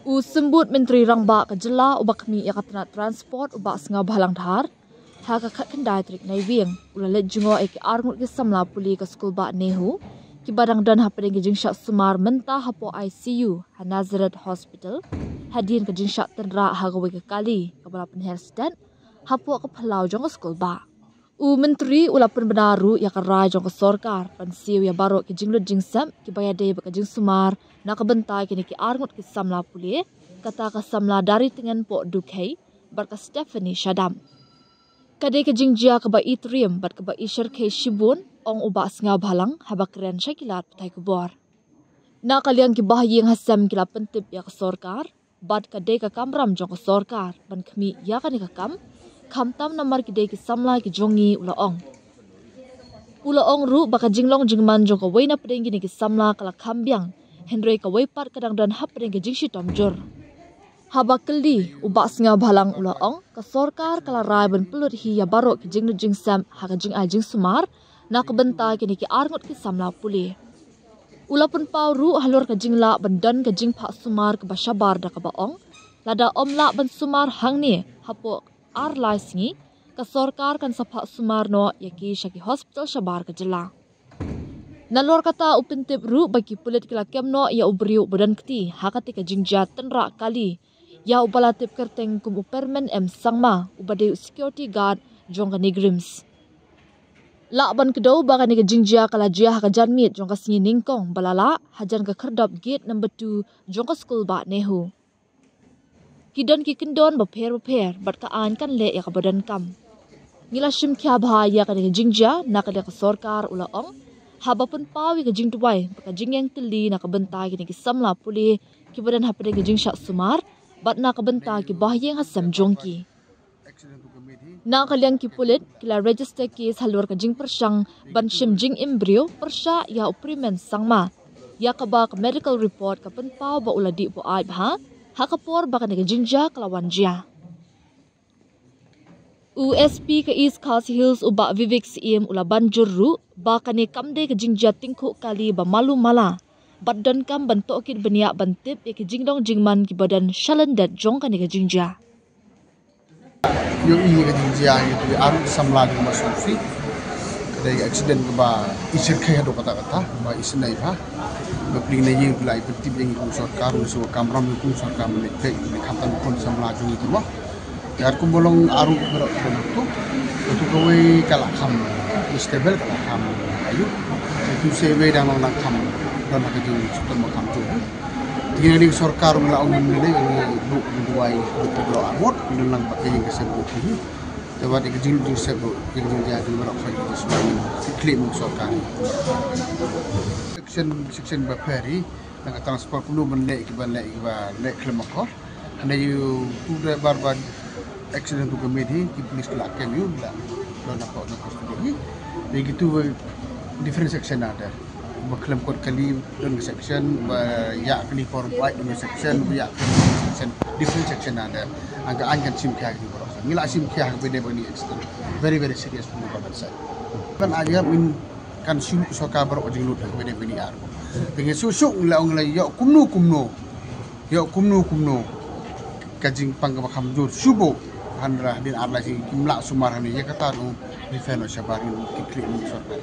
Sembut Menteri Rangba kejela ubak kami yakatna transport ubak senga bahalang dhar. Haka kat kendai trik naiwing. Ulalet jungo eki arngut ke samla puli ke skul ba nehu. Ki badang dan hapadeng ke jingsyak sumar mentah hapo ICU Nazaret Hospital. Hadin ke jingsyak tenra hagawe ke kali. Kabala penhersidan hapo ke pelau jong ke skul ba. Menteri ulapun benaru ya karai jong ke sorkar. Pansiu ya baru ke jinglut jingsam ki bayade ke jing sumar. Nak kebentai kini ki arngut ki samla puli. Kata ke samla dari tengan pok dukai. Barka Stephanie Shadam. Kadai ke jingjia ke ba itrium bat ke ba isyar ke shibun. Ong ubak senga bahalang habak keren syakilat petai kubor. Nak kalian ki bahayi yang hasam kila pentip ya ke sorkar. Bat kadai ke kamram jong ke sorkar. Ban kami ya kani ke kam. Kamtam namar kidai ki samla ki jongi ula ong. Ula ong ru baka jinglong jingman jong ka waina pedeng gini ki samla kala kambiang. Hendrei ka waipat kadang dan hap pedeng ki jingshi tomjur. Haba keli ubak senga bahalang ula ong ka sorkar kala rai ban pelut hi ya barok ki jingnu jingsam ha ka jing ajing sumar na ka bentai kini ki arngot ki samla puli. Ula pun pau ru halur ka jingla ban dan ka jing pak sumar ka basyabar da ka ba ong. Lada omla ban sumar hang ni hapo ar lai singi ka sorkar kan sapak sumar no yaki syaki hospital syabar ka jela. Nalor kata upintip ru bagi pulit kila kemno ya ubriu badan keti hakati ka jingja tenra kali. Ya ubalatip kerteng kum upermen sangma ubade security guard jong ka nigrims. Lakban kedau baka ni ka jingja kala jia ka janmit jong ka singi ningkong balala hajan ka kerdap gate number 2 jong ka school ba nehu. Kidan ki kendon baper bat ka an kan le ya ka badan kam. Ngila shim kya bahaya ka ni ka jingja na ka ka sorkar ula ong. Haba pun pawi ka jing tuwai baka jingyang teli na ka bentai ki ni ki samla puli ki badan hapade ka jing syak sumar. Bat na kabenta ki bahyeng hasam jongki. Na kaliang ki pulit kila register case halur ka jing persyang ban shim jing embrio persya ya uprimen sangma. Ya kaba ka medical report ka penpau ba uladi po ay ha hakapor baka ni ka jingja kalawan jia. USP ka East Khasi Hills uba Vivek Siem ula banjur ru baka ni kamde ka jingja tingku kali ba malu mala. Badan kam bentuk kit beniak bentip ya ki jingdong jingman ki badan shalandat jong kan ka jingja. Yung iya ka jingja itu aru samla di masufi. Kadai accident ke ba isir kaya do kata-kata ba isnai ba. Ba pling na yung lai bentip yang ikut sorkar so kamram ikut sorkar menek ni khatam kon samla jong itu ba. Yar ku bolong aru berok itu kowe kala kham stable kala kham ayu itu sewe dan nang kham dan nak jing super makam tu. Tinggal di sorkar mula ongin ni bu duai bu bro amot nang pakai yang kesebut ini. Sebab di jing di sebut jing dia di merok sai di semua klaim sorkar. Section baperi nang transport perlu menlek ke lek klaim kor. Anda you udah barbar accident tu kemedi di polis kelak kami dah nak studi. Begitu different section ada. Berkelam kot kali dengan section, ya kali for white dengan section, ya section different section ada. Angka angkat sim kaya di bawah. Mila sim kaya beda bani extend. Very serious punya pada saya. Kan aja min kan sim soka berok jenglut beda bani ar. Dengan susuk mila orang ya kumno. Kajing panggap hamdur subuh. Handra din arla si kimla sumar hani ya kata no di feno syabarin kikli ni sorkar.